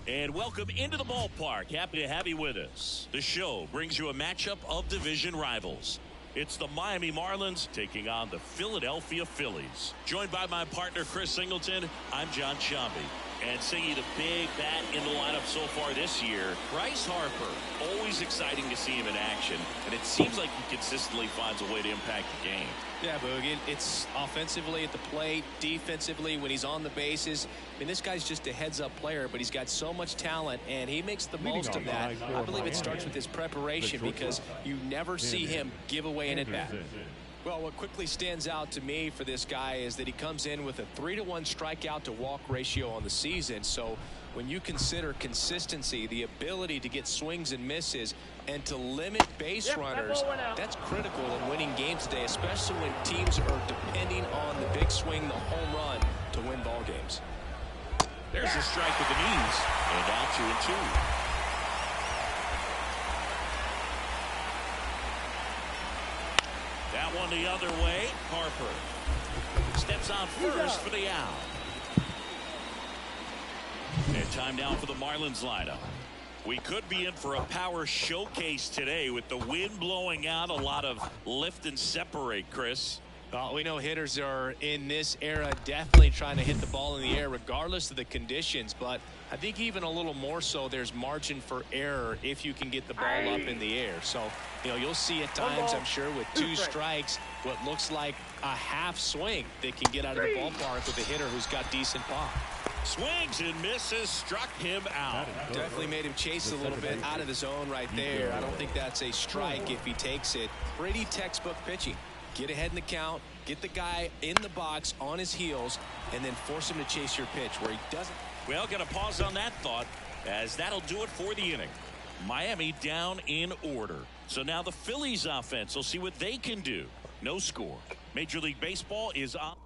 And welcome into the ballpark. Happy to have you with us. The show brings you a matchup of division rivals. It's the Miami Marlins taking on the Philadelphia Phillies. Joined by my partner, Chris Singleton, I'm John Shambi. And singing the big bat in the lineup so far this year, Bryce Harper. Always exciting to see him in action. And it seems like he consistently finds a way to impact the game. Yeah, Boogie. It's offensively at the plate, defensively when he's on the bases. I mean, this guy's just a heads-up player, but he's got so much talent, and he makes the most of that. I believe it starts with his preparation because you never see him give away an at-bat. Well, what quickly stands out to me for this guy is that he comes in with a 3-to-1 strikeout to walk ratio on the season. So when you consider consistency, the ability to get swings and misses, and to limit base runners, that's critical in winning games today, especially when teams are depending on the big swing, the home run, to win ball games. There's a strike with the knees, and now 2-2. That one the other way. Harper steps on first for the out. And time now for the Marlins lineup. We could be in for a power showcase today with the wind blowing out, a lot of lift and separate, Chris. We know hitters are in this era definitely trying to hit the ball in the air regardless of the conditions, but I think even a little more so there's margin for error if you can get the ball up in the air. So, you know, you'll see at times, I'm sure, with 2 strikes, what looks like a half swing that can get out of the ballpark with a hitter who's got decent pop. Swings and misses, struck him out. Definitely made him chase a little bit out of the zone right there. I don't think that's a strike if he takes it. Pretty textbook pitching. Get ahead in the count, get the guy in the box on his heels, and then force him to chase your pitch where he doesn't. Well, got to pause on that thought, as that'll do it for the inning. Miami down in order. So now the Phillies offense will see what they can do. No score. Major League Baseball is on.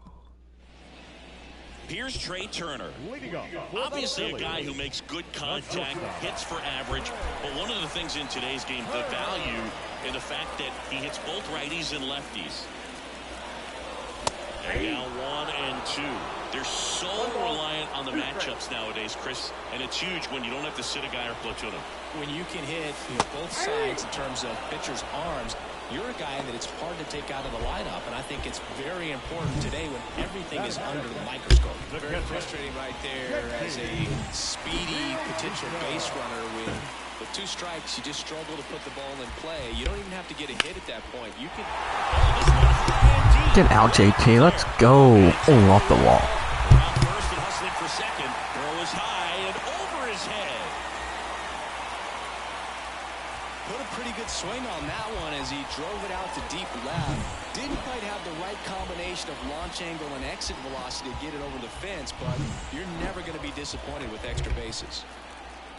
Here's Trey Turner. Obviously a guy who makes good contact, hits for average, but one of the things in today's game, the value in the fact that he hits both righties and lefties. And now 1 and 2. They're so reliant on the matchups nowadays, Chris, and it's huge when you don't have to sit a guy or platoon him. When you can hit both sides in terms of pitchers' arms, you're a guy that it's hard to take out of the lineup, and I think it's very important today when everything is under the microscope. Very frustrating right there as a speedy potential base runner with 2 strikes. You just struggle to put the ball in play. You don't even have to get a hit at that point. You can get out, JT. Let's go. Oh, off the wall. First and hustling for second. Throw is high and over his head. Put a pretty good swing on that one as he drove it out to deep left. Didn't quite have the right combination of launch angle and exit velocity to get it over the fence, but you're never going to be disappointed with extra bases.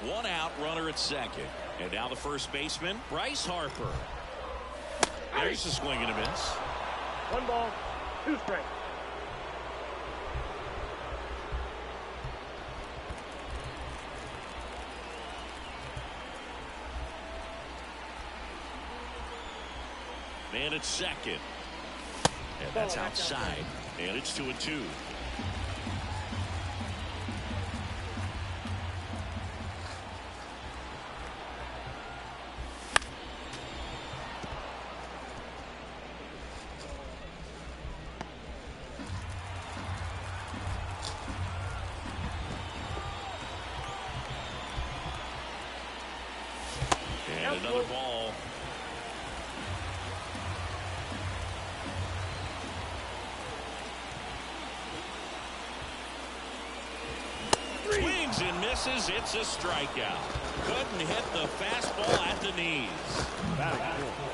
1 out, runner at second. And now the first baseman, Bryce Harper. There's a swing and a miss. 1 ball, 2 strikes. Man at second. And that's outside. And it's 2-2. And another ball. Swings and misses. It's a strikeout. Couldn't hit the fastball at the knees.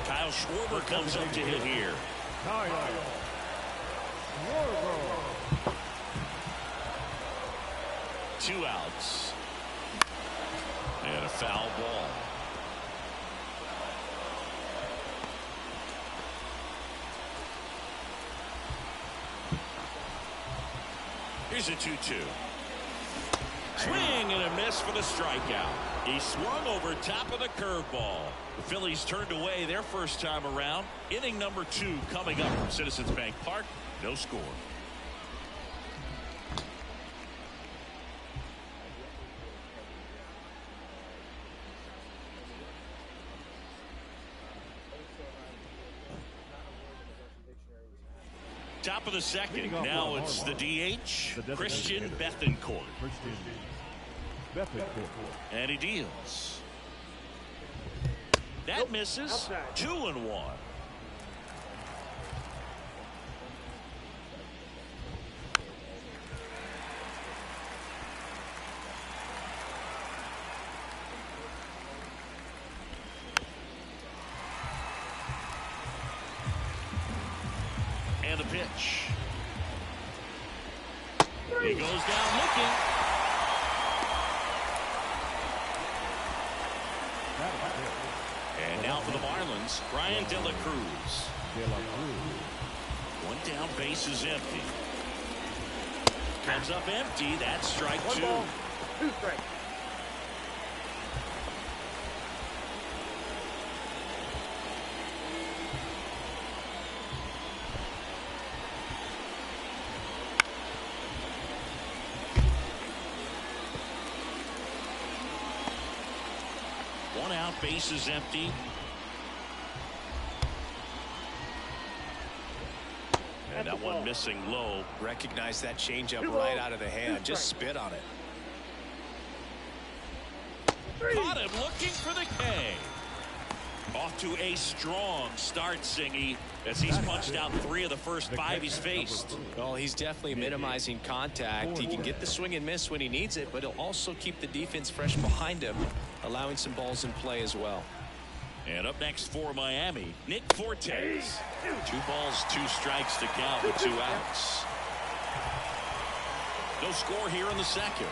Kyle Schwarber comes up to hit here. 2 outs. And a foul ball. Here's a 2-2. Swing and a miss for the strikeout. He swung over top of the curveball. The Phillies turned away their first time around. Inning number 2 coming up from Citizens Bank Park. No score. Top of the second. Now it's the DH, Christian Bethancourt. And he deals. That misses. 2-1. And a pitch. He goes down looking. And now for the Marlins, Brian De La Cruz. One down, base is empty. Comes up empty. That's strike 2. 2 strikes. One out, base is empty. And that one missing low. Recognize that changeup right out of the hand. Just spit on it. Caught him looking for the K. Off to a strong start, Singy, as he's punched out 3 of the first 5 he's faced. Well, he's definitely minimizing contact. He can get the swing and miss when he needs it, but he'll also keep the defense fresh behind him, allowing some balls in play as well. And up next for Miami, Nick Fortes. 2 balls, 2 strikes to count with 2 outs. No score here in the second.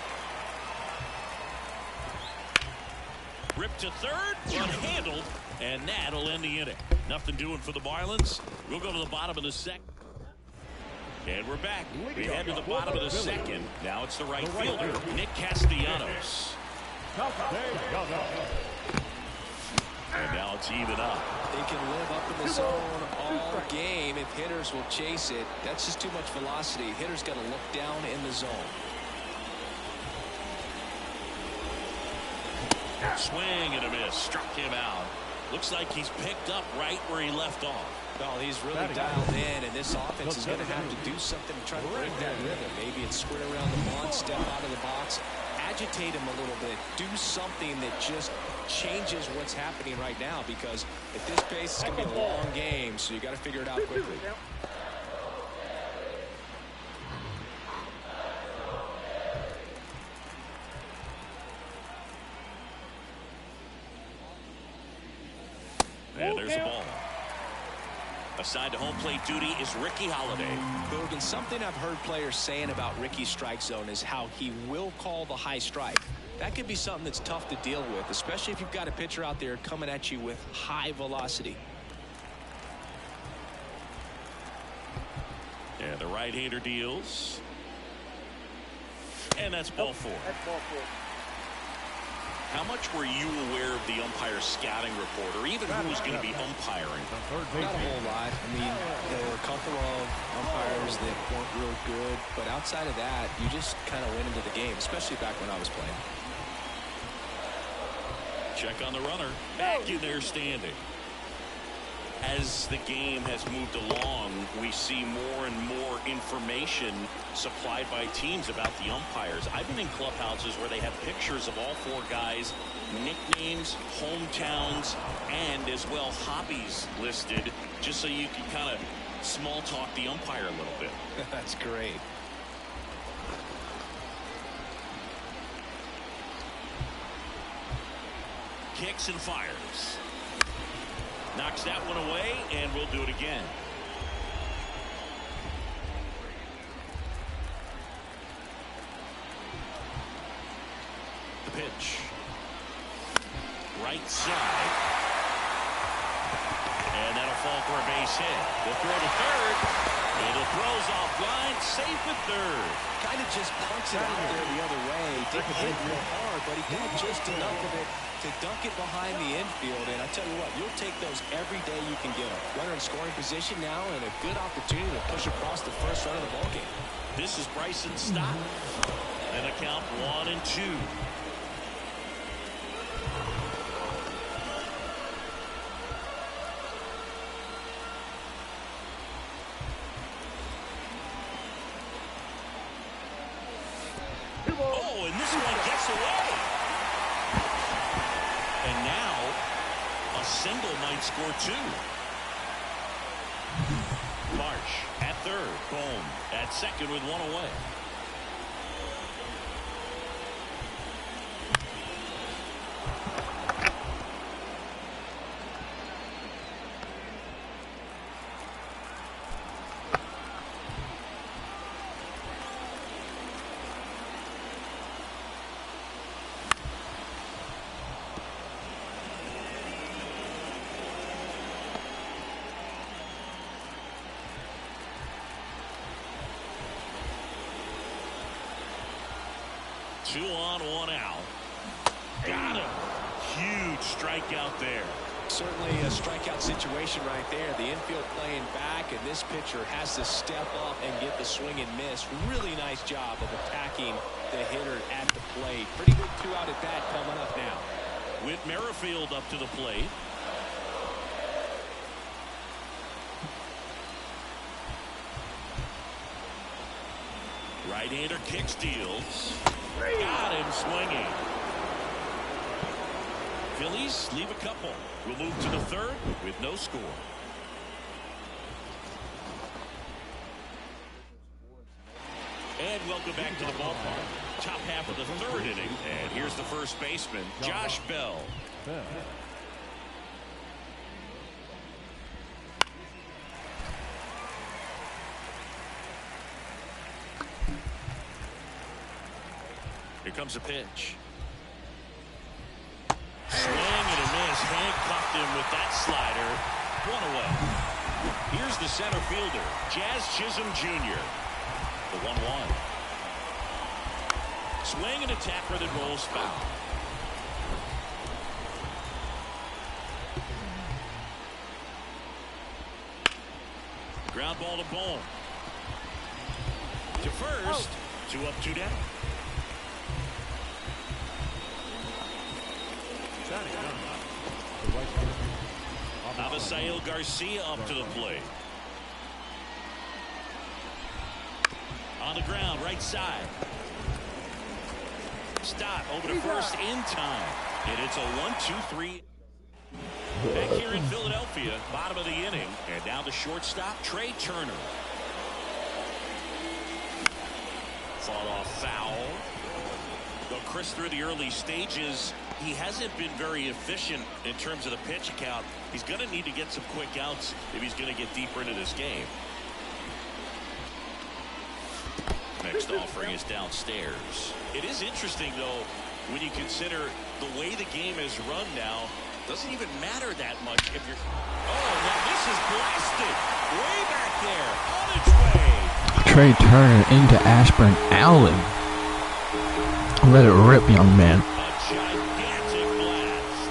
Ripped to third, unhandled, and that'll end the inning. Nothing doing for the Marlins. We'll go to the bottom of the second. And we're back. We head to the bottom of the second. Now it's the right fielder, Nick Castellanos. And now it's even up. They can live up in the zone all game if hitters will chase it. That's just too much velocity. Hitters got to look down in the zone. Swing and a miss. Struck him out. Looks like he's picked up right where he left off. Well, he's really dialed in, and this offense is going to have to do something to try to break that rhythm. Maybe it's square around the lawn, step out of the box, agitate him a little bit, do something that just changes what's happening right now, because at this pace it's going to be a long game, so you got to figure it out quickly. And there's the ball. Assigned to home plate duty is Ricky Holiday. Bogan, something I've heard players saying about Ricky's strike zone is how he will call the high strike. That could be something that's tough to deal with, especially if you've got a pitcher out there coming at you with high velocity. And the right-hander deals. And that's ball 4. That's ball 4. How much were you aware of the umpire scouting report, or even who was going to be umpiring? Not a whole lot. I mean, there were a couple of umpires that weren't real good, but outside of that, you just kind of went into the game, especially back when I was playing. Check on the runner. Back in there standing. As the game has moved along, we see more and more information supplied by teams about the umpires. I've been in clubhouses where they have pictures of all 4 guys, nicknames, hometowns, and as well hobbies listed, just so you can kind of small talk the umpire a little bit. That's great. Kicks and fires. Knocks that one away, and we'll do it again. The pitch. Right side. And that'll fall for a base hit. They'll throw to third. And the throw's offline, safe at third. Kind of just punts it out there the other way. Didn't hit real hard, but he got just enough of it to dunk it behind the infield. And I tell you what, you'll take those every day you can get them. Runner in scoring position now, and a good opportunity to push across the first run of the ballgame. This is Bryson Stott. And a count 1-2. single might score 2. Marsh at third. Bohm at second with 1 away. Two on, 1 out. Got him. Huge strikeout there. Certainly a strikeout situation right there. The infield playing back, and this pitcher has to step up and get the swing and miss. Really nice job of attacking the hitter at the plate. Pretty good 2-out at bat coming up now. Whit Merrifield up to the plate. Right-hander kick steals. Got him swinging. Phillies leave a couple. We'll move to the third with no score. And welcome back to the ballpark. Top half of the third inning. And here's the first baseman, Josh Bell. Here comes a pitch. Swing and a miss. Handcuffed him with that slider. 1 away. Here's the center fielder, Jazz Chisholm Jr. The 1-1. Swing and a tapper that rolls foul. Ground ball to Bohm. To first. 2 up, 2 down. Avisail Garcia up to the plate. On the ground, right side. Stop over to first in time. And it's a 1-2-3. Back here in Philadelphia, bottom of the inning. And down to shortstop, Trey Turner. Fall off foul. Well, Chris, through the early stages, he hasn't been very efficient in terms of the pitch count. He's going to need to get some quick outs if he's going to get deeper into this game. Next offering is downstairs. It is interesting, though, when you consider the way the game is run now. Doesn't even matter that much if you're... Oh, now this is blasted. Way back there. On its way. Trey Turner into Ashburn Allen. Let it rip, young man. A gigantic blast.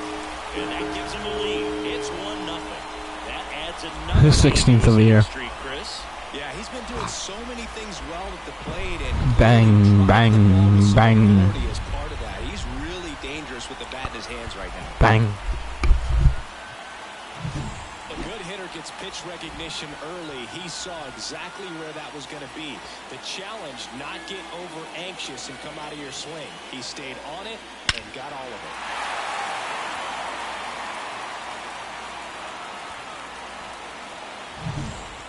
And that gives him the lead. It's 1-0. That adds another... His 16th of the year. Streak, Chris. Yeah, he's been doing so many things well at the plate, and Bang, bang, bang. As part of that, he's really dangerous with the bat in his hands right now. Bang. A good hitter gets pitch recognition early. He saw exactly where that was going to be. The challenge, not get over anxious and come out of your swing. He stayed on it and got all of it.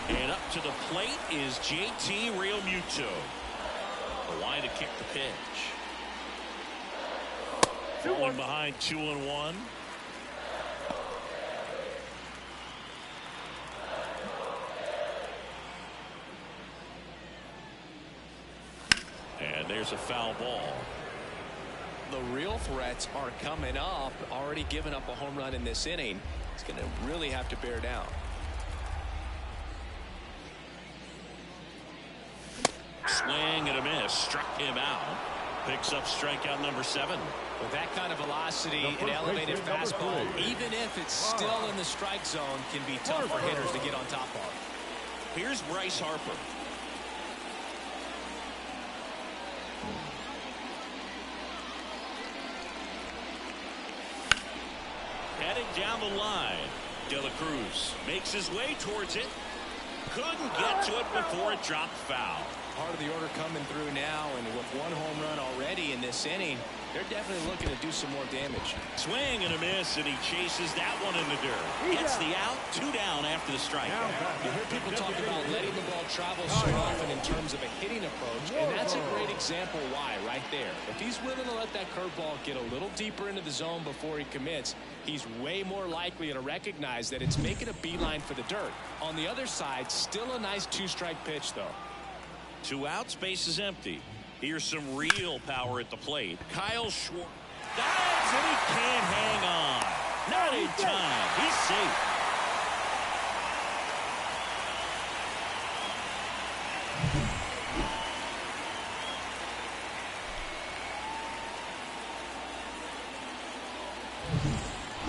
And up to the plate is JT Realmuto. The line to kick the pitch. Falling behind 2-1. And there's a foul ball. The real threats are coming up. Already given up a home run in this inning. He's going to really have to bear down. Swing and a miss. Struck him out. Picks up strikeout number 7. With that kind of velocity, an elevated fastball, even if it's still in the strike zone, can be tough for hitters to get on top of. Here's Bryce Harper. Heading down the line. De La Cruz makes his way towards it. Couldn't get to it before it dropped foul. Part of the order coming through now, and with 1 home run already in this inning, they're definitely looking to do some more damage. Swing and a miss, and he chases that one in the dirt. Gets the out, 2 down after the strike. You hear people talk about letting the ball travel so often in terms of a hitting approach, and that's a great example why right there. If he's willing to let that curveball get a little deeper into the zone before he commits, he's way more likely to recognize that it's making a beeline for the dirt. On the other side, still a nice 2-strike pitch, though. 2 outs, base is empty. Here's some real power at the plate. Kyle Schwarber dives, and he can't hang on. Not in time. He's safe.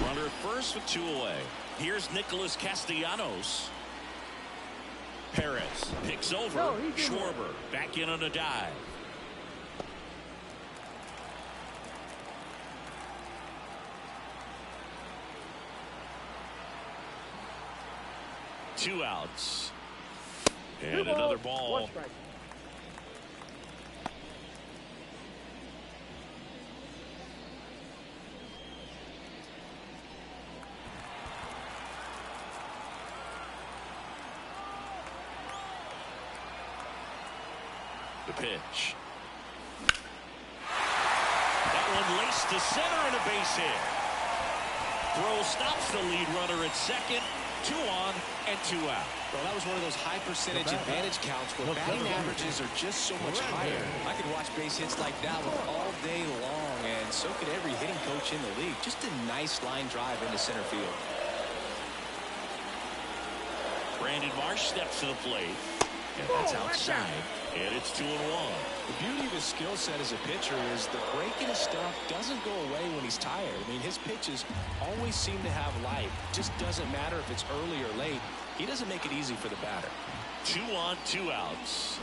Runner at first with 2 away. Here's Nicholas Castellanos. Perez picks over. Schwarber back in on a dive. Two outs. And another ball. 1 strike. The pitch. That one laced to center and a base hit. Throw stops the lead runner at second. 2 on and 2 out. Well, that was one of those high percentage advantage counts where batting averages are just so much higher. I could watch base hits like that one all day long, and so could every hitting coach in the league. Just a nice line drive into center field. Brandon Marsh steps to the plate. And that's outside. And it's 2-1. The beauty of his skill set as a pitcher is the break in his stuff doesn't go away when he's tired. I mean, his pitches always seem to have life. Just doesn't matter if it's early or late. He doesn't make it easy for the batter. 2 on, 2 outs.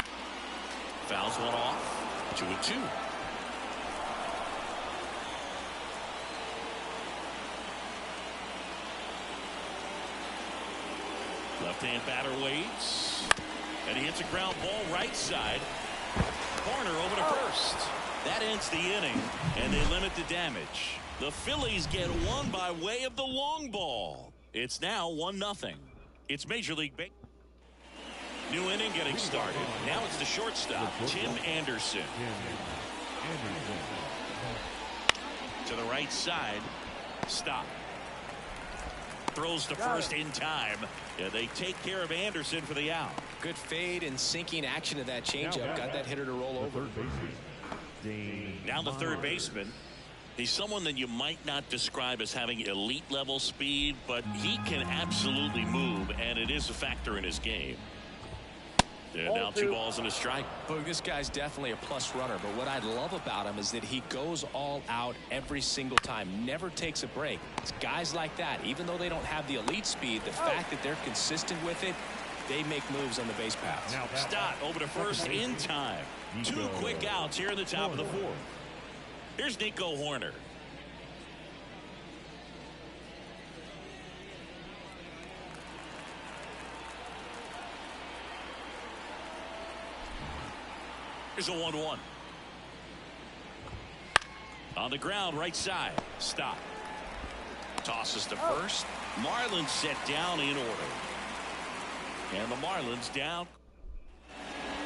Fouls one off. 2-2. Left-hand batter waits. And he hits a ground ball right side. Corner over to first. That ends the inning, and they limit the damage. The Phillies get one by way of the long ball. It's now 1-0. It's Major League Baseball. New inning getting started. Now it's the shortstop, Tim Anderson. To the right side. Stop. Throws to first in time. Yeah, they take care of Anderson for the out. Good fade and sinking action of that changeup. Got that hitter to roll over. Down the third baseman. He's someone that you might not describe as having elite level speed, but he can absolutely move, and it is a factor in his game. And now 2 balls and a strike. Look, this guy's definitely a plus runner, but what I love about him is that he goes all out every single time, never takes a break. It's guys like that, even though they don't have the elite speed, the fact that they're consistent with it, they make moves on the base paths. Stott over to first in time. 2 quick outs here in the top of the 4th. Here's Nico Horner. Here's a 1-1. On the ground, right side. Stop. Tosses to first. Marlins set down in order. And the Marlins down.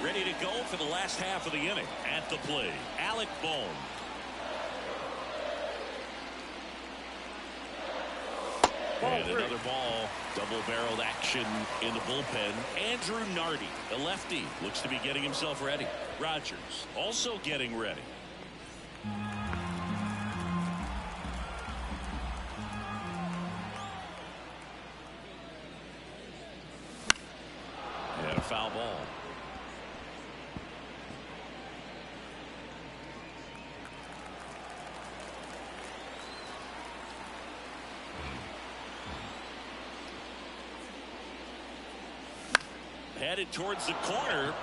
Ready to go for the last half of the inning. At the plate, Alec Bohm. And another ball. Double-barreled action in the bullpen. Andrew Nardi, the lefty, looks to be getting himself ready. Rogers also getting ready. And a foul ball. Headed towards the corner.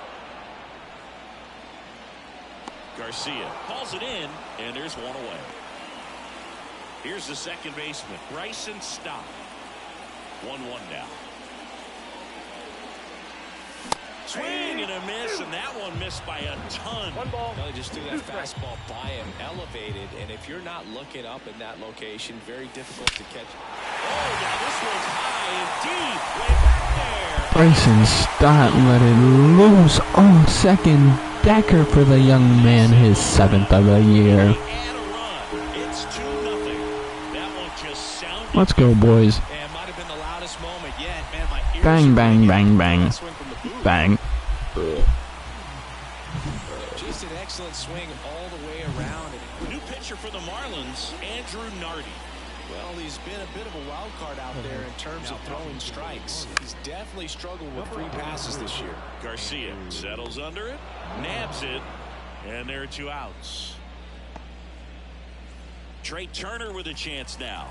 Garcia calls it in, and there's one away. Here's the second baseman, Bryson Stott. 1-1 now. Swing and a miss, and that one missed by a ton. One ball. No, they just threw that fastball by him, elevated, and if you're not looking up in that location, very difficult to catch. Oh, now this one's high and deep, way back there. Bryson Stott let it loose. Oh, second decker for the young man, his 7th of the year. And a run. It's 2-0. That one just sounded. Let's go, boys. And might have been the loudest moment yet. Man, my ears Bang, bang, bang, bang. swing from the booth. Bang. Just an excellent swing all the way around. New pitcher for the Marlins, Andrew Nardi. Well, he's been a bit of a wild card out there in terms of throwing strikes. He's definitely struggled with free passes this year. Garcia settles under it, nabs it, and there are 2 outs. Trey Turner with a chance now.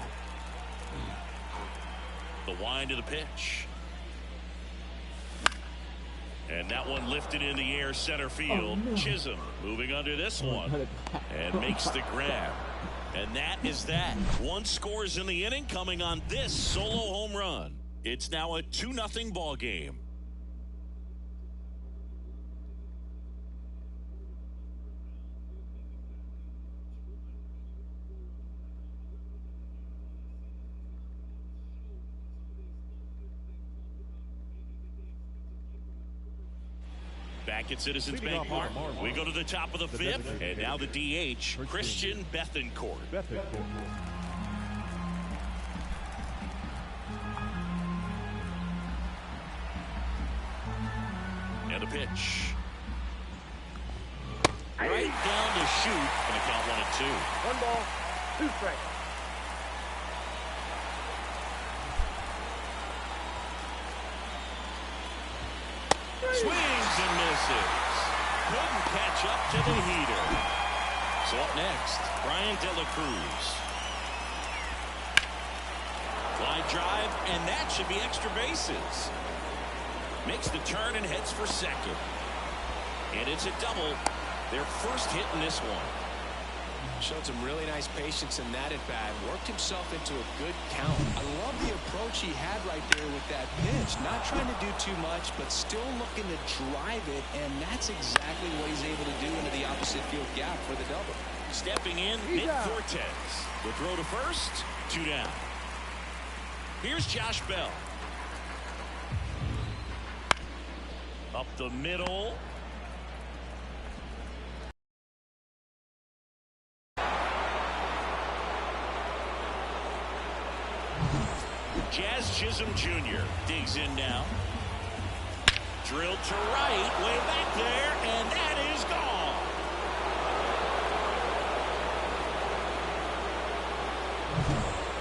The wind of the pitch. And that one lifted in the air, center field. Chisholm moving under this one and makes the grab. And that is that. 1 scores in the inning coming on this solo home run. It's now a 2-0 ball game. Back at Citizens Bank Park, we go to the top of the 5th, and now the DH, Christian Bethancourt. And a pitch. Right down the chute, going to count 1-2. 1 ball, 2 strikes. Swings and misses. Couldn't catch up to the heater. So up next, Brian De La Cruz. Fly drive, and that should be extra bases. Makes the turn and heads for second. And it's a double. Their first hit in this one. Showed some really nice patience in that at-bat. Worked himself into a good count. I love the approach he had right there with that pitch. Not trying to do too much, but still looking to drive it, and that's exactly what he's able to do into the opposite field gap for the double. Stepping in, Nick Cortez. The throw to first, 2 down. Here's Josh Bell. Up the middle. Jazz Chisholm Jr. digs in now. Drilled to right, way back there, and that is gone.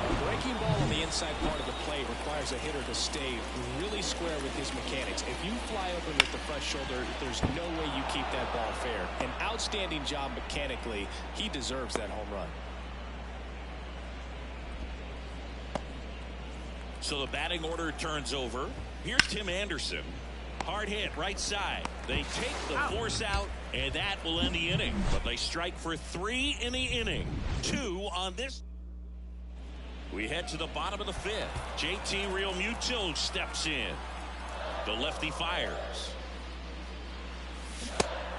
A breaking ball on the inside part of the plate requires a hitter to stay really square with his mechanics. If you fly open with the front shoulder, there's no way you keep that ball fair. An outstanding job mechanically. He deserves that home run. So the batting order turns over. Here's Tim Anderson. Hard hit, right side. They take the force out, and that will end the inning. But they strike for 3 in the inning. 2 on this. We head to the bottom of the 5th. JT Realmuto steps in. The lefty fires.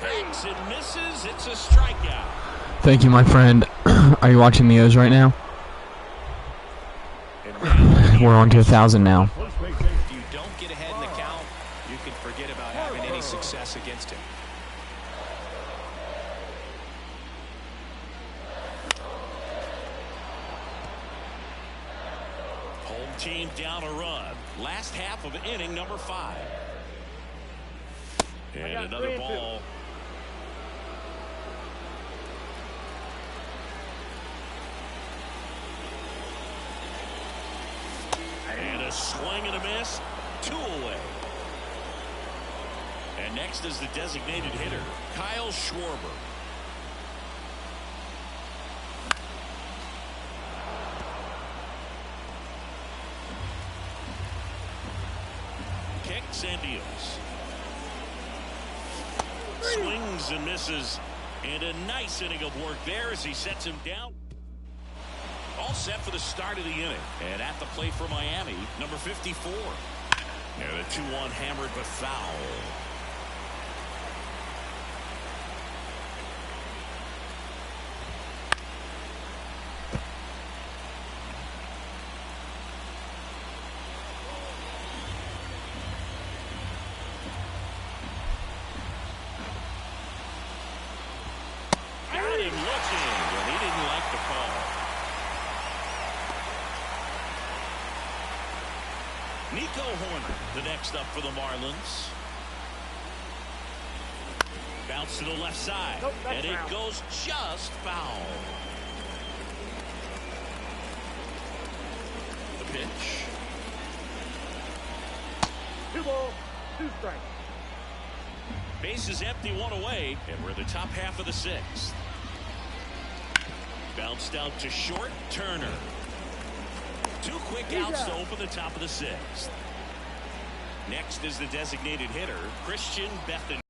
Hangs and misses. It's a strikeout. Thank you, my friend. Are you watching the O's right now? We're on to 1,000 now. If you don't get ahead in the count, you can forget about having any success against him. Home team down a run. Last half of inning number 5. And another ball. And a swing and a miss. 2 away. And next is the designated hitter, Kyle Schwarber. Kicks and deals. Swings and misses. And a nice inning of work there as he sets him down. All set for the start of the inning. And at the plate for Miami, number 54. And a 2-1 hammered but foul. looking, and he didn't like the call. Nico Horner, the next up for the Marlins. Bounce to the left side, and it goes just foul. The pitch. 2 balls, 2 strikes. Base is empty, 1 away, and we're in the top half of the 6th. Bounced out to short, Turner. 2 quick outs to open the top of the 6th. Next is the designated hitter, Christian Bethan.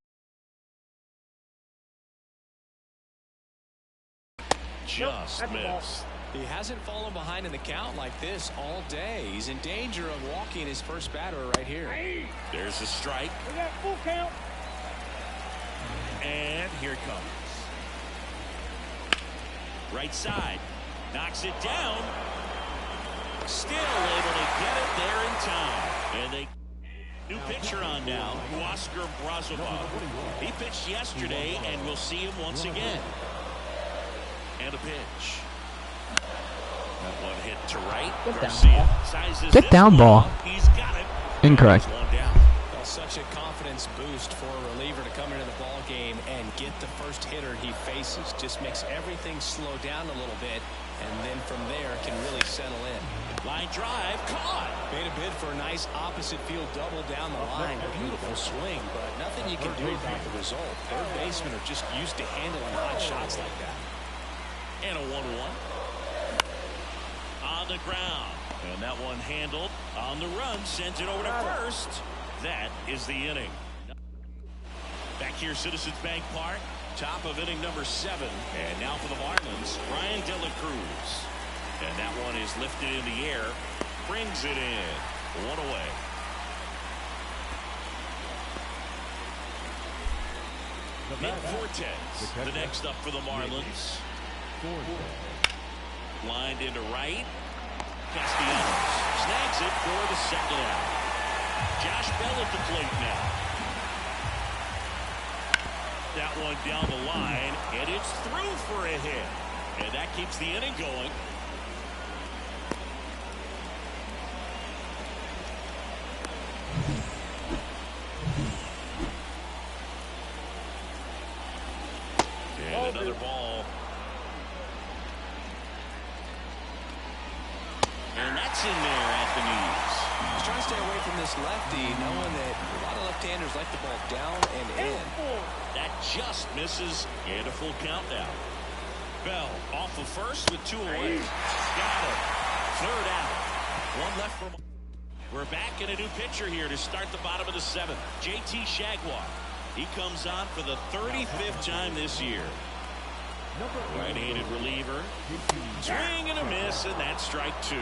Just missed. He hasn't fallen behind in the count like this all day. He's in danger of walking his first batter right here. There's a strike. We got full count. And here it comes. Right side. Knocks it down. Still able to get it there in time. And they new pitcher on now, Oscar Brazovov. He pitched yesterday, and we'll see him once again. And a pitch. That one hit to right. Garcia sizes Get down ball. He's got it. Incorrect. One down. Well, such a confidence boost for a reliever to come into the ball game and get the first hitter he faces. Just makes everything slow down a little bit, and then from there can really settle in. Line drive, caught. Made a bid for a nice opposite field double down the line. A beautiful swing, but nothing you can do about the result. Third basemen are just used to handling hot shots like that. And a 1-1. On the ground. And that one handled on the run. Sends it over to first. That is the inning. Back here, Citizens Bank Park. Top of inning number 7. And now for the Marlins, Ryan De La Cruz. And that one is lifted in the air. Brings it in. 1 away. Nick Fortes, the next up for the Marlins. Lined into right. Castellanos snags it for the second out. Josh Bell at the plate now. That one down the line, and it's through for a hit. And that keeps the inning going. And another ball. And that's in there at the knees. He's trying to stay away from this lefty, knowing that a lot of left-handers like the ball down and in. That just misses, and a full count now. Bell off of first with 2 away. Got it. Third out. 1 left for. We're back in a new pitcher here to start the bottom of the 7th. JT Jaguar. He comes on for the 35th time this year. Right-handed reliever. Swing and a miss, and that's strike 2.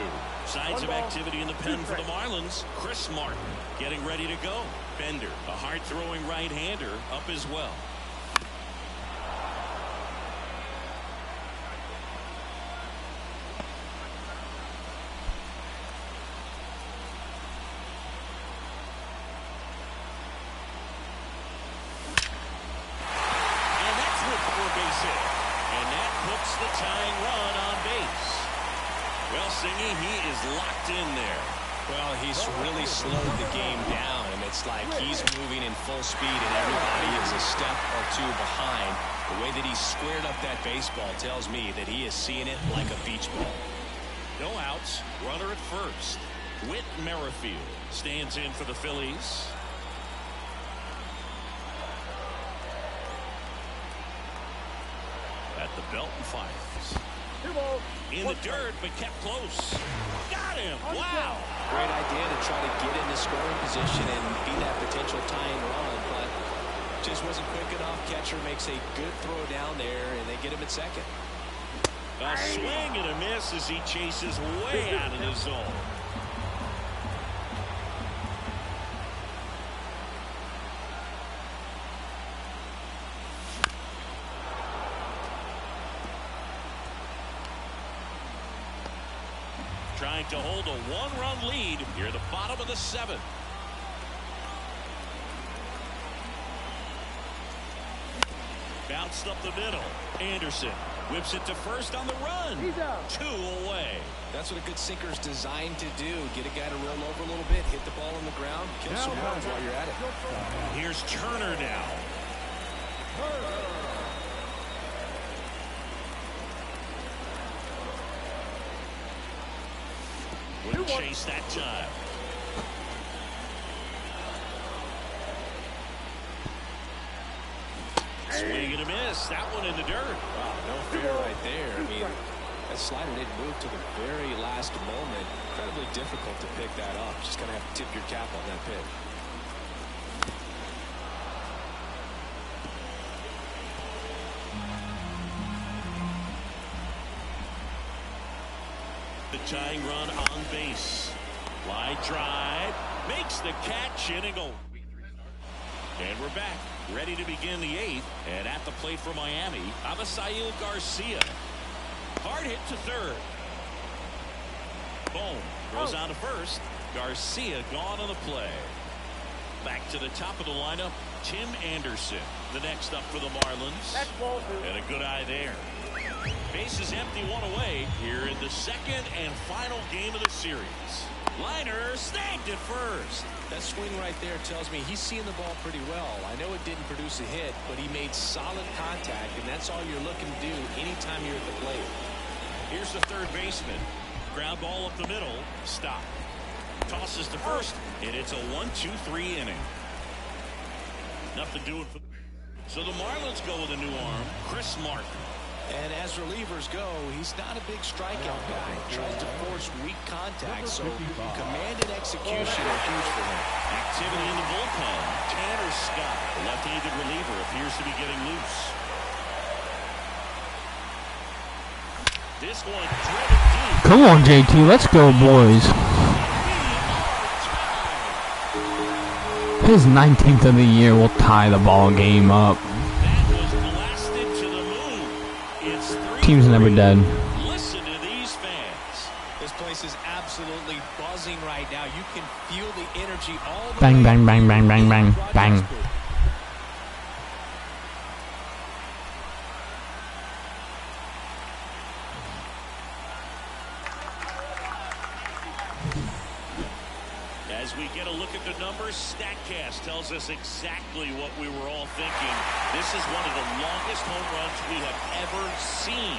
Signs of activity in the pen for the Marlins. Chris Martin getting ready to go. Bender, a hard-throwing right-hander, up as well. And that's with 4 base hit. And that puts the tying run on base. Well, Singy, he is locked in there. Well, he's really slowed the game down, and it's like he's moving in full speed, and everybody is a step or 2 behind. The way that he squared up that baseball tells me that he is seeing it like a beach ball. No outs, runner at first. Whit Merrifield stands in for the Phillies. At the belt and fires. 2 balls. In the dirt, but kept close. Got him. Wow. Great idea to try to get into scoring position and be that potential tying run, but just wasn't quick enough. Catcher makes a good throw down there, and they get him at second. A swing and a miss as he chases way out of the zone. Trying to hold a 1-run lead here at the bottom of the 7th. bounced up the middle. Anderson whips it to first on the run. He's out. 2 away. That's what a good sinker is designed to do. Get a guy to roll over a little bit, hit the ball on the ground, kill some runs while you're at it. Here's Turner now. Wouldn't chase that time. Swing and a miss. That one in the dirt. Wow, no fear right there. I mean, that slider didn't move to the very last moment. Incredibly difficult to pick that up. Just going to have to tip your cap on that pick. The tying run on base. Line drive. Makes the catch in and go. And we're back. Ready to begin the 8th. And at the plate for Miami, Avisail Garcia. Hard hit to third. Boom. Goes on to first. Garcia gone on the play. Back to the top of the lineup, Tim Anderson. The next up for the Marlins. That's ball 2. And a good eye there. Base is empty, 1 away here in the second and final game of the series. Liner snagged at first. That swing right there tells me he's seeing the ball pretty well. I know it didn't produce a hit, but he made solid contact, and that's all you're looking to do anytime you're at the plate. Here's the third baseman. Ground ball up the middle. Stop. Tosses to first, and it's a 1-2-3 inning. Nothing doing for. So the Marlins go with a new arm, Chris Martin. And as relievers go, he's not a big strikeout guy. Tries to force weak contact, so commanded execution is huge for him. Activity in the bullpen. Tanner Scott, the left-handed reliever, appears to be getting loose. This one driven deep. Come on, JT. Let's go, boys. His 19th of the year will tie the ball game up. That was blasted to the moon. It's 3-3. Team's never dead. Listen to these fans. This place is absolutely buzzing right now. You can feel the energy all the Bang, way bang, bang, bang, bang, bang, bang. As we get a look at the numbers, StatCast tells us exactly what we were all thinking. This is one of the longest home runs we have ever seen.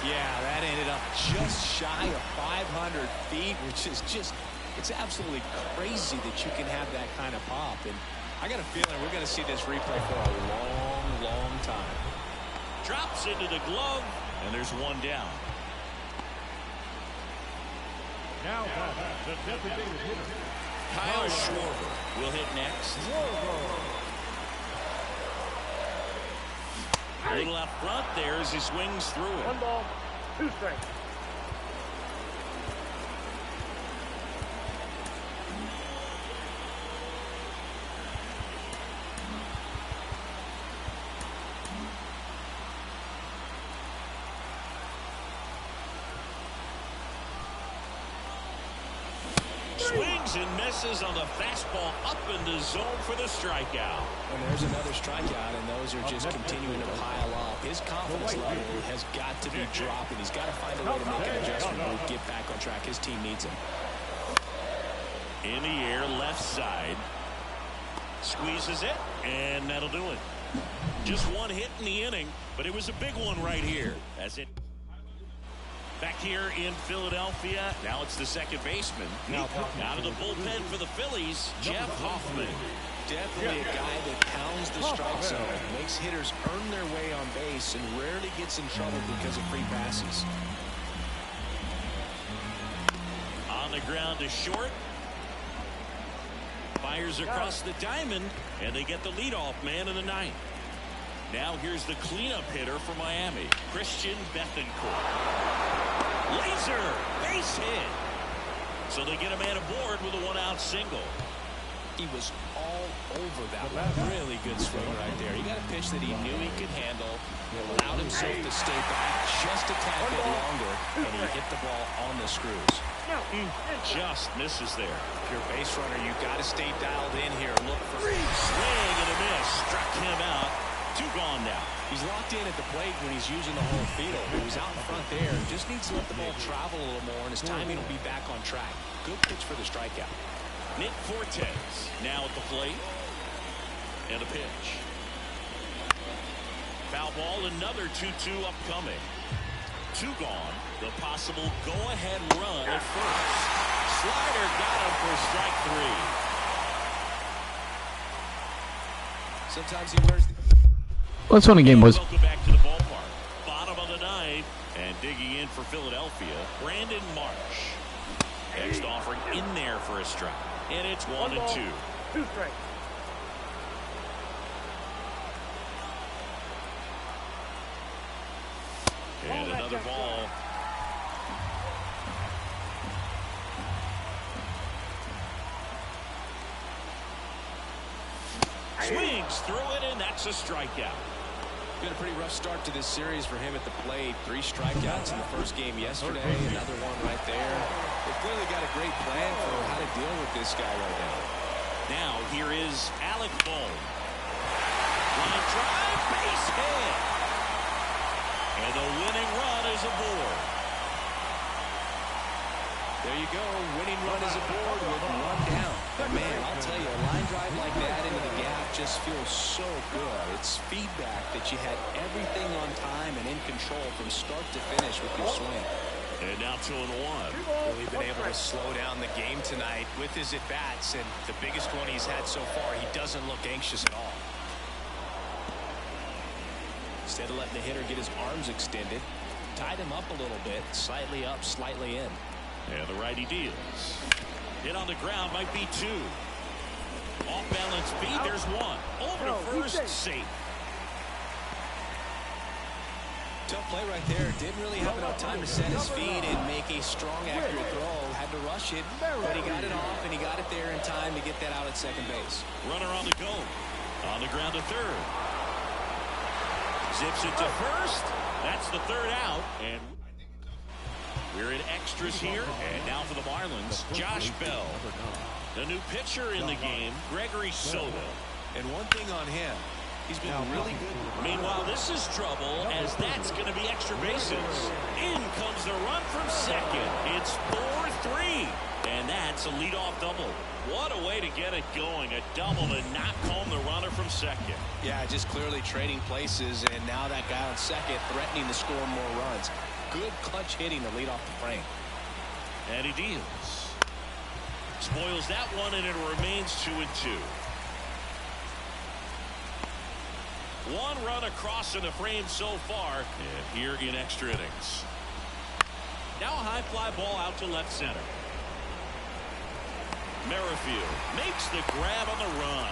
Yeah, that ended up just shy of 500 feet, which is just, it's absolutely crazy that you can have that kind of pop. And I got a feeling we're going to see this replay for a long, long time. Drops into the glove, and there's one down. Now, the designated hitter. Kyle Schwarber will hit next. A little out front there as he swings through it. 1 ball, 2 strikes. Swings and misses on the fastball up in the zone for the strikeout. And there's another strikeout, and those are just continuing to pile up. His confidence level has got to be dropping. He's got to find a way to make an adjustment move, get back on track. His team needs him. In the air, left side. Squeezes it, and that'll do it. Just one hit in the inning, but it was a big one right here. As it back here in Philadelphia. Now it's the second baseman. Out of the bullpen for the Phillies, Jeff Hoffman. Definitely a guy that pounds the strike zone, makes hitters earn their way on base, and rarely gets in trouble because of free passes. On the ground to short. Fires across the diamond, and they get the leadoff man in the 9th. Now here's the cleanup hitter for Miami, Christian Bethancourt. Laser base hit. So they get a man aboard with a 1-out single. He was all over that one. Really good swing right there. He got a pitch that he knew he could handle, allowed himself to stay back just a tad bit longer, and he hit the ball on the screws. Just misses there. If you're a base runner, you got to stay dialed in here. Look for swing and a miss. Struck him out. Two gone now. He's locked in at the plate when he's using the whole field. He was out in front there. Just needs to let the ball travel a little more, and his timing will be back on track. Good pitch for the strikeout. Nick Fortes now at the plate. And a pitch. Foul ball, another 2-2 upcoming. Two gone. The possible go-ahead run at first. Slider got him for strike three. Sometimes he wears the... Let's win a game, boys. Welcome back to the ballpark. Bottom of the ninth. And digging in for Philadelphia, Brandon Marsh. Next offering in there for a strike. And it's 1-2. 2 strikes. And another ball. Swings through it, and that's a strikeout. Been a pretty rough start to this series for him at the plate. 3 strikeouts in the first game yesterday. Another one right there. They clearly got a great plan for how to deal with this guy right now. Now here is Alec Bohm. Line drive, base hit. And the winning run is aboard. There you go. Winning run is aboard with 1 down. But man, I'll tell you, a line drive like that into the gap just feels so good. It's feedback that you had everything on time and in control from start to finish with your swing. And now 2-1. Really been able to slow down the game tonight with his at-bats, and the biggest one he's had so far, he doesn't look anxious at all. Instead of letting the hitter get his arms extended, tied him up a little bit, slightly up, slightly in. And the righty deals. Hit on the ground, might be 2. Off balance feed, there's 1. Over to first, safe. Tough play right there. Didn't really have enough time to set his feet and make a strong, accurate throw. Had to rush it, but he got it off, and he got it there in time to get that out at second base. Runner on the go. On the ground to third. Zips it to first. That's the third out. And we're in extras here. And now for the Marlins, Josh Bell. The new pitcher in the game, Gregory Soto. And one thing on him, he's been really good. Meanwhile, this is trouble, as that's going to be extra bases. In comes the run from second. It's 4-3. And that's a leadoff double. What a way to get it going. A double to knock home the runner from second. Yeah, just clearly trading places, and now that guy on second threatening to score more runs. Good clutch hitting to lead off the frame. And he deals. Spoils that one, and it remains 2-2. 1 run across in the frame so far, and here in extra innings. Now a high fly ball out to left center. Merrifield makes the grab on the run.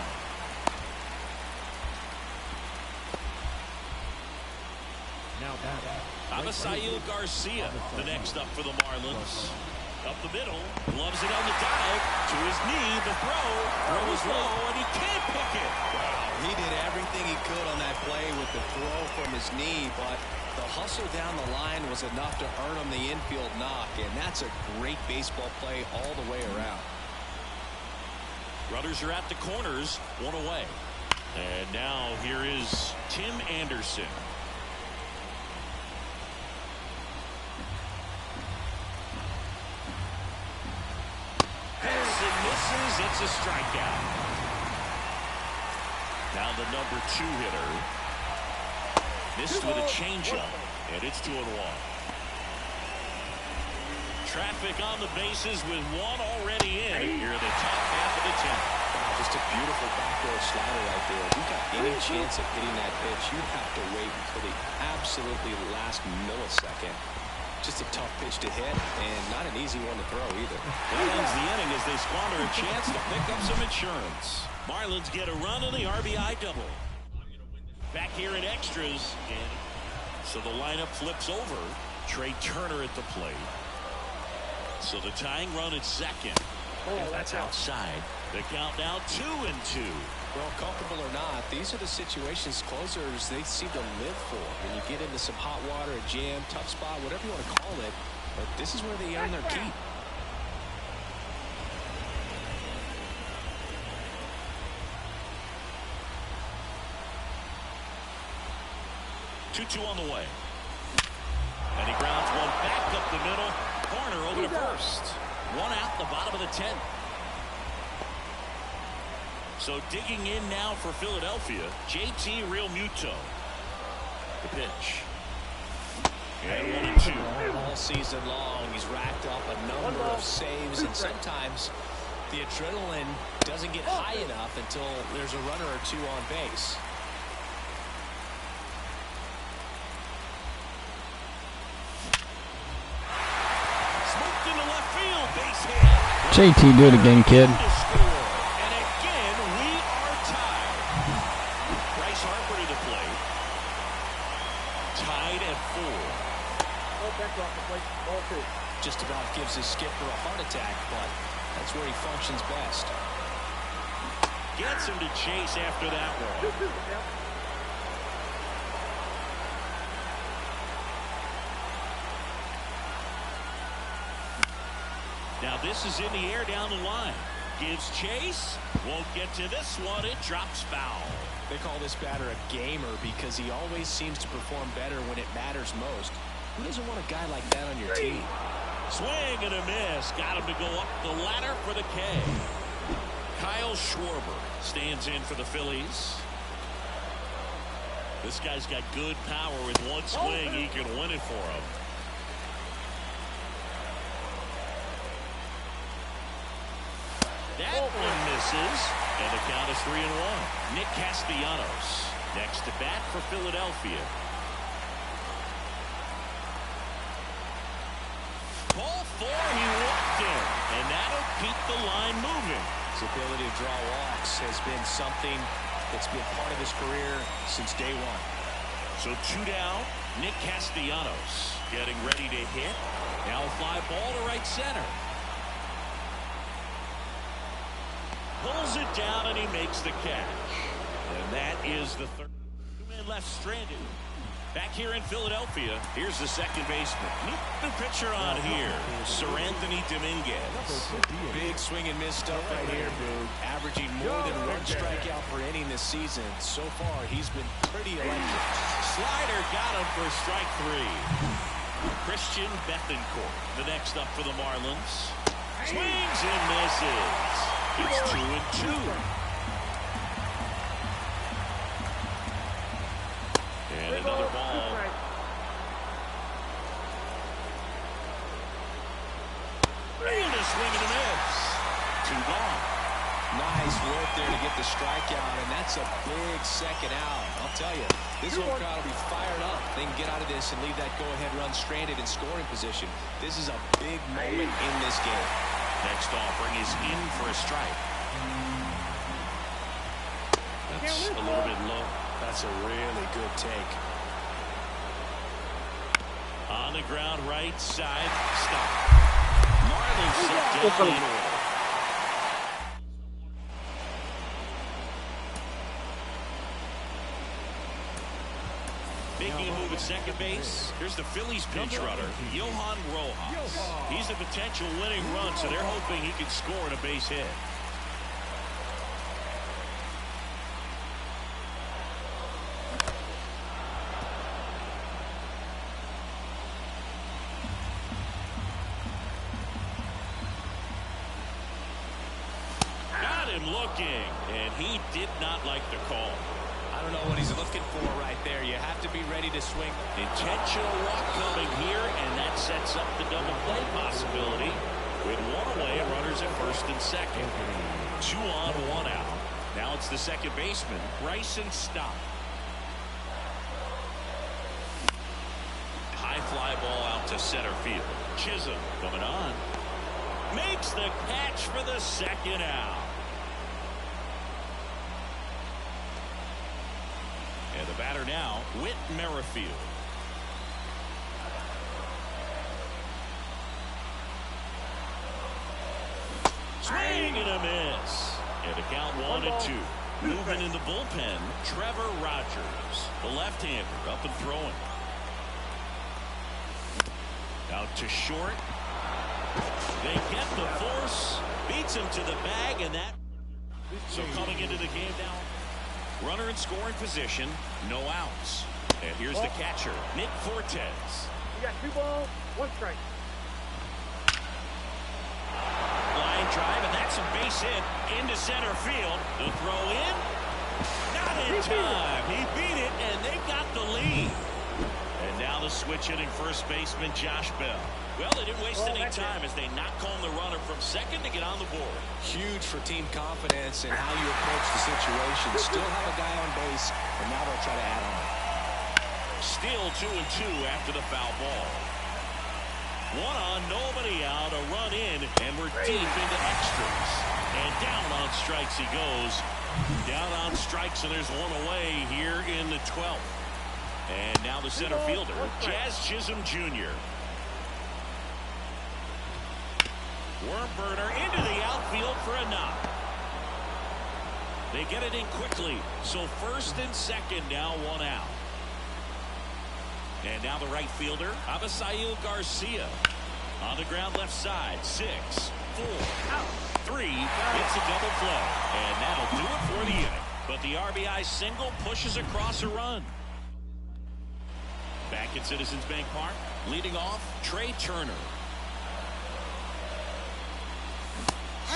Now Abisail Garcia, the next up for the Marlins. Up the middle, loves it on the dive, to his knee, the throw is low, and he can't pick it. Wow, he did everything he could on that play with the throw from his knee, but the hustle down the line was enough to earn him the infield knock, and that's a great baseball play all the way around. Runners are at the corners, 1 away. And now here is Tim Anderson. Harrison misses. It's a strikeout. Now the number 2 hitter. Missed with a changeup. And it's 2-1. Traffic on the bases with 1 already in here in the top half of the 10th. Wow, just a beautiful backdoor slider right there. If you got any chance of hitting that pitch, you have to wait until the absolutely last millisecond. Just a tough pitch to hit, and not an easy one to throw either. That ends the inning as they squander a chance to pick up some insurance. Marlins get a run on the RBI double. Back here in extras, and so the lineup flips over. Trey Turner at the plate. So the tying run at second. That's outside. The count now 2-2. Well, comfortable or not, these are the situations closers they seem to live for. When you get into some hot water, a jam, tough spot, whatever you want to call it, but this is where they earn their keep. 2-2 on the way. And he grounds one back up the middle. Corner over to first. One out, the bottom of the 10th. So digging in now for Philadelphia, JT Realmuto. The pitch. And 1-2. All season long, he's racked up a number of saves, and sometimes the adrenaline doesn't get high enough until there's a runner or two on base. Smoked into left field, base hit. JT, do it again, kid. And again, we are tied. Bryce Harper to the plate. Tied at 4. Just about gives his skipper a heart attack, but that's where he functions best. Gets him to chase after that one. Now this is in the air down the line. Gives chase. Won't get to this one. It drops foul. They call this batter a gamer because he always seems to perform better when it matters most. Who doesn't want a guy like that on your team? Swing and a miss. Got him to go up the ladder for the K. Kyle Schwarber stands in for the Phillies. This guy's got good power. With one swing, he can win it for him. That one misses. And the count is 3-1. Nick Castellanos next to bat for Philadelphia. Ball 4, he walked in, and that'll keep the line moving. His ability to draw walks has been something that's been part of his career since day one. So 2 down. Nick Castellanos getting ready to hit. Now a fly ball to right center. Pulls it down, and he makes the catch. And that is the third. 2 men left stranded. Back here in Philadelphia, here's the second baseman. New pitcher on here, Seranthony Dominguez. Big swing and miss stuff right here, Boog. Averaging more than 1 strikeout per inning this season. So far, he's been pretty electric. Slider got him for strike 3. Christian Bethancourt, the next up for the Marlins. Swings and misses. It's 2-2. And another ball. And a swing and a miss. 2 gone. Nice work there to get the strikeout, and that's a big second out. I'll tell you, this whole crowd will be fired up. They can get out of this and leave that go-ahead run stranded in scoring position. This is a big moment in this game. Next offering is in for a strike. That's a little bit low. That's a really good take. On the ground, right side, stop. Marlins set down in order. Making a move at second base. Here's the Phillies pinch runner, Johan Rojas. He's a potential winning run, so they're hoping he can score in a base hit. Got him looking, and he did not like the call. I don't know what he's looking for right there. You have to be ready to swing. Intentional walk coming here, and that sets up the double play possibility. With 1 away, runners at first and second. 2 on, 1 out. Now it's the second baseman, Bryson Stott. High fly ball out to center field. Chisholm coming on. Makes the catch for the second out. And the batter now, Whit Merrifield. Swing and a miss. And the count 1-2. Moving in the bullpen, Trevor Rogers, the left-hander, up and throwing. Out to short. They get the force, beats him to the bag, and that. So coming into the game now. Runner in scoring position, no outs. And here's the catcher, Nick Fortes. You got 2 balls, 1 strike. Line drive, and that's a base hit into center field. The throw in, not in time. He beat it, and they got the lead. And now the switch hitting first baseman Josh Bell. Well, they didn't waste any time as they knock home the runner from second to get on the board. Huge for team confidence and how you approach the situation. Still have a guy on base, and now they'll try to add on. Still 2-2 after the foul ball. 1 on, nobody out, a run in, and we're deep into extras. And down on strikes he goes. Down on strikes, and there's 1 away here in the 12th. And now the center fielder, Jazz Chisholm Jr. Worm burner into the outfield for a knock. They get it in quickly, so first and second now 1 out. And now the right fielder, Abisail Garcia. On the ground left side, 6, 4, 3. It's a double play. And that'll do it for the inning. But the RBI single pushes across a run. Back at Citizens Bank Park, leading off, Trey Turner.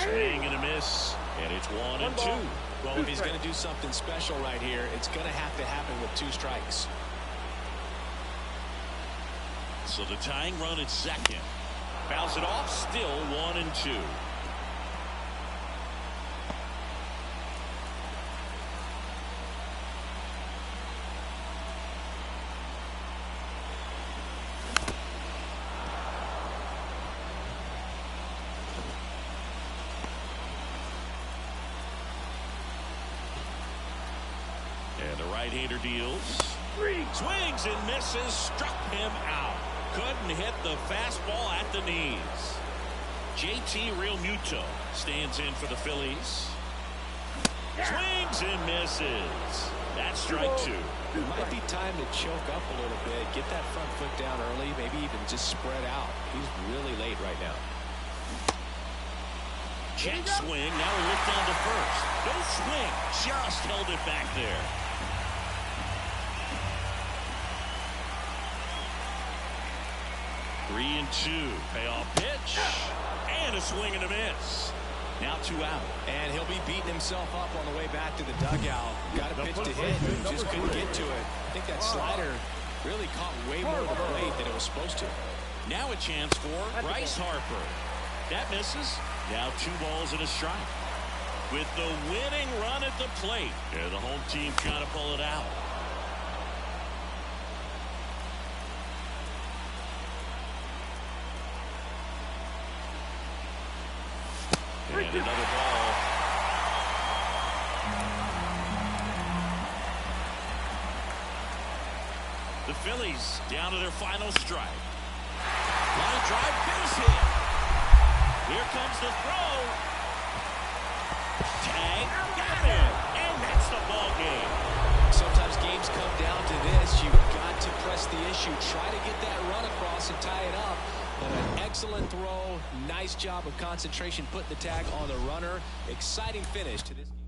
Swing and a miss. And it's 1-2. Well, if he's going to do something special right here, it's going to have to happen with 2 strikes. So the tying run at second. Fouls it off, still 1-2. And the right-hander deals. Swings and misses, struck him out. Couldn't hit the fastball at the knees. JT Realmuto stands in for the Phillies. Swings and misses. That's strike 2. It might be time to choke up a little bit, get that front foot down early, maybe even just spread out. He's really late right now. Check swing, now a look down to first. No swing, just held it back there. Three and 2. Payoff pitch. And a swing and a miss. Now 2 out. And he'll be beating himself up on the way back to the dugout. Got a pitch to hit, just couldn't get to it. I think that slider really caught way more of the plate than it was supposed to. Now a chance for Bryce Harper. That misses. Now 2 balls and a strike. With the winning run at the plate. Yeah, the home team trying to pull it out. And another ball. The Phillies down to their final strike. Line drive, base hit. Here comes the throw. Tag, got it. And that's the ball game. Sometimes games come down to this. You've got to press the issue. Try to get that run across and tie it up. But an excellent throw. Nice job of concentration putting the tag on the runner. Exciting finish to this game.